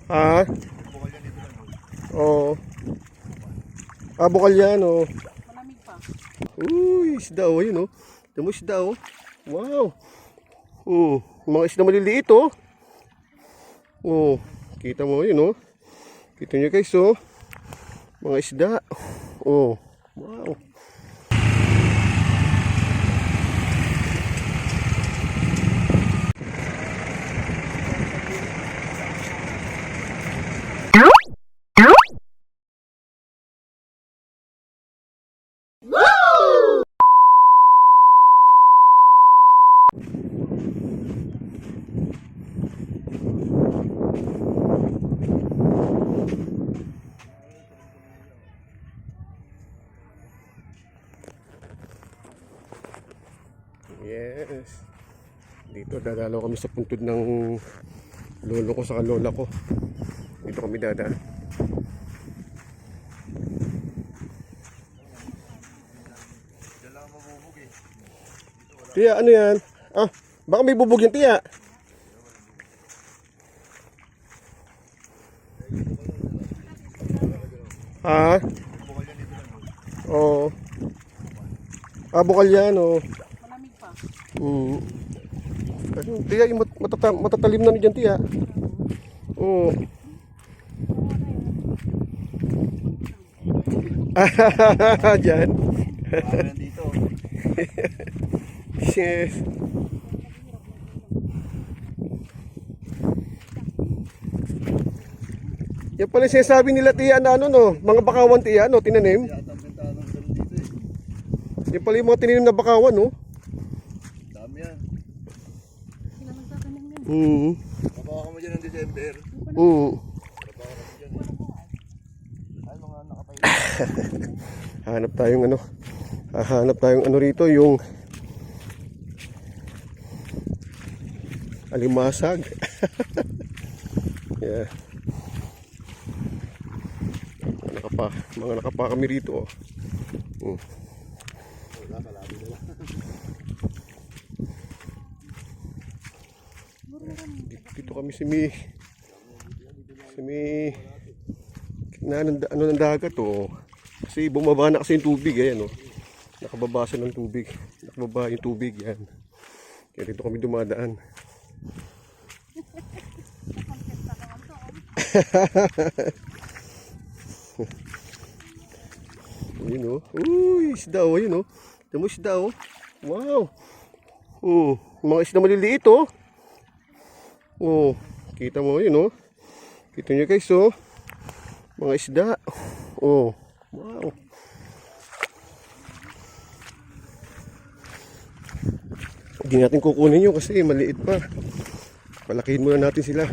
Ah? Oo. Ah, bukal yan, oh. Malamig pa. Uy, isda, oh. Yun, oh. Ito mo isda, oh. Wow. Mga isda maliliit, oh. Oh, kita mo, yun, oh. Kita nyo, guys, oh. Mga isda. Oh, wow. Yes. Dito dadalaw kami sa puntod ng lolo ko sa lola ko. Dito kami dadaan. Tiya, ano yan? Ah, baka may bubog yan, tiya. Ha? Oo. Ah, bukal yan, oh. Malamig pa. Ano, tiya, yung matatalim na dyan, tiya. Oo. Dyan. Dito. Yes. Yan pala sinasabi nila, tiya, na ano, no? Mga bakawan, tiya, no? Tinanim. Yan pala yung mga tinanim na bakawan, no? Dami yan. Sila magtatanim yan. Trabaho ka mo dyan ng December. Oo. Trabaho ka mo dyan. Ay, mga nakapay. Hanap tayong ano. Hanap tayong ano rito, yung alimasag. Yeah. Mga nakapa kami rito, oh. Wala, malapit na lang. Dito kami sa may ano ng dagat, oh. Kasi bumaba na kasi yung tubig, ayan, oh. Nakababa siya ng tubig. Nakababa yung tubig, yan. Kaya dito kami dumadaan. Yun, oh. Uy, isda, oh. Yun, oh. Ito mo isda, oh. Wow. Mga isda maliliit, oh. Oh, kita mo, yun, oh. Kita nyo, guys, oh. Mga isda. Oh, wow. Hindi natin kukunin yun kasi maliit pa. Palakihin muna natin sila.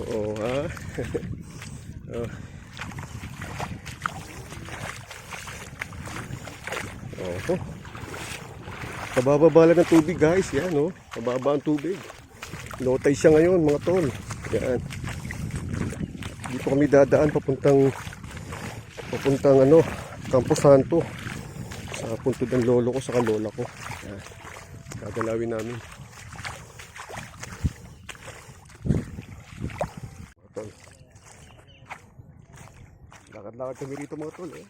Oo, ha. Oh. Oh. Kabababa lang ng tubig, guys. Yan, oh. Kababa ang tubig. Low tide siya ngayon, mga tol. Yan. Dito kami dadaan papuntang ano, Campo Santo. Sa puntod ng lolo ko sa lola ko. Yan. Gagalawin namin. Mga tol. Lakad-lakad kami rito, mga tol, eh.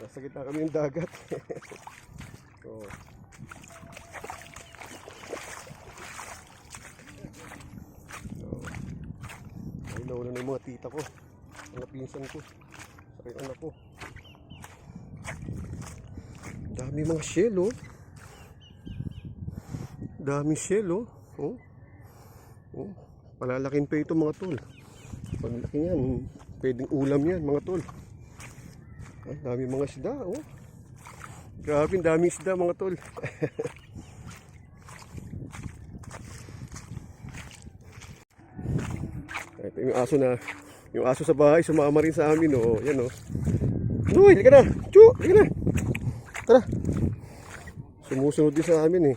Nasa gitna kami ng dagat. So, ay nauna na yung mga tita ko, mga pinsan ko, saka yung anak ko. Dami mga shell, oh. Dami shell, oh. Oh. Palalakin pa ito, mga tol. Paglaki yan, pwedeng ulam yan, mga tol. Ay, dami mga isda, oh. Grabe, dami isda, mga tol. Ito yung aso sa bahay, sumama rin sa amin, oh. Yan, oh. Uy, halika na. Chu, halika na. Tara. Sumusunod din sa amin, eh.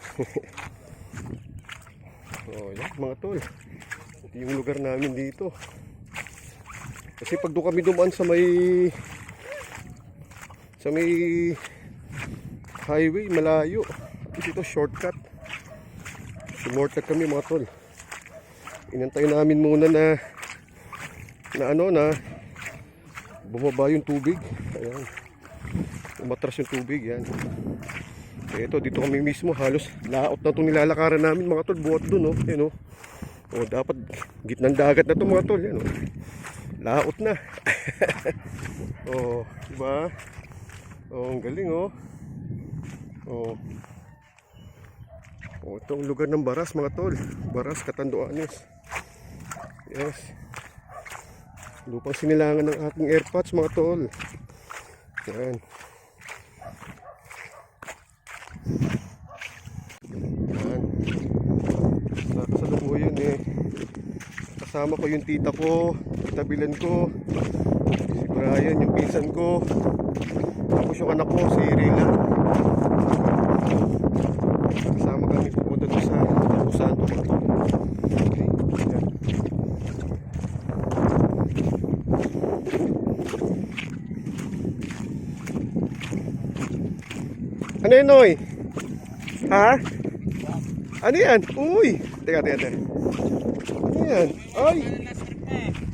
Oh, yan, mga tol. Ito yung lugar namin dito. Kasi pag doon kami dumaan sa may highway, malayo. Ito shortcut. Sumortag kami mga tol. Inantay namin muna na bumaba yung tubig. Ayan. Umatras yung tubig. Yan. Kaya ito, dito kami mismo. Halos laot na itong nilalakaran namin mga tol. Buhat dun, oh. Yan, oh. Oh, dapat gitnang dagat na ito mga tol. Yan, oh. Laot na. Oh, diba? Oh, ang galing, oh. Oh. Oh, itong lugar ng Baras mga tol. Baras, Catanduanes. Yes. Lupang sinilangan ng ating airpods mga tol. Yan. Yan. Nakasalukuyan eh. Kasama ko yung tita ko, tita Bilan ko, si Brian, yung pinsan ko. Tapos yung anak ko, si Rila. Kasama kami pupunta doon sa Campo Santo. Okay. Yan. Ano yun, Noy? Ha? Ano yan? Uy! Teka. Ano yan? Ay!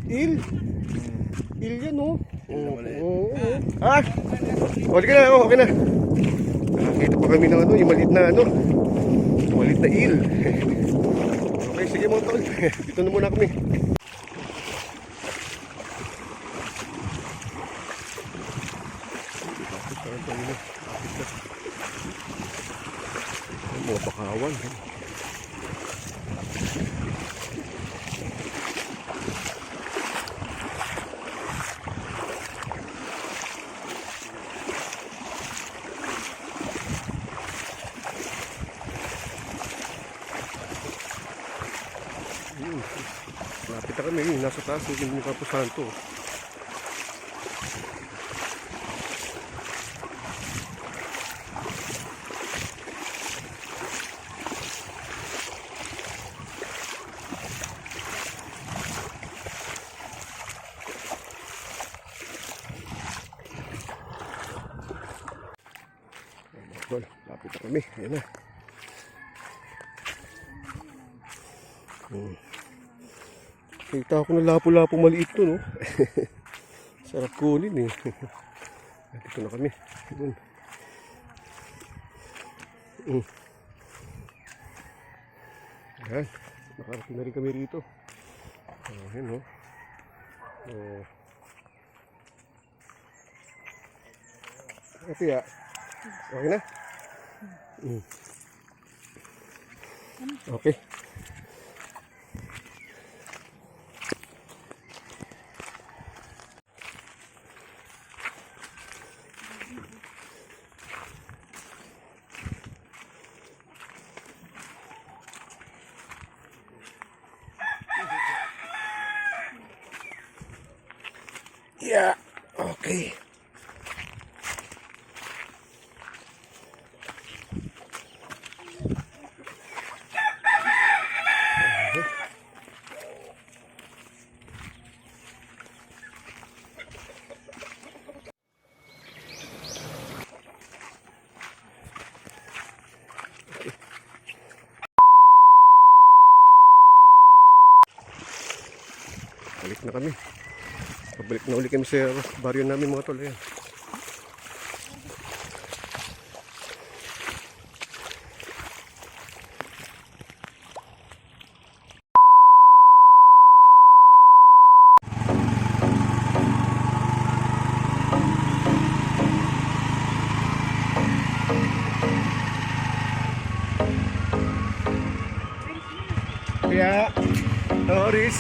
Il! Il yan, oh. Oo. Ha? Okay na, okay na. Nakakita pa kami ng yung maliit na maliit na il. Okay, sige mga tol. Dito na muna kami. Mga bakawan. Lapit na kami, nasa taas yung Campo Santo. Well, lapit na kami, ayan na. Kita ko na lapo-lapo maliit to, no? Sarap kunin eh. Dito na kami. Ayan. Nakarating na rin kami rito. Ayan, no? Ito ya. Okay na? Okay. Yeah, okay. Balik na kami. Pabalik na uli kami sa baryo namin mga tol. Ayan. Kaya, Doris.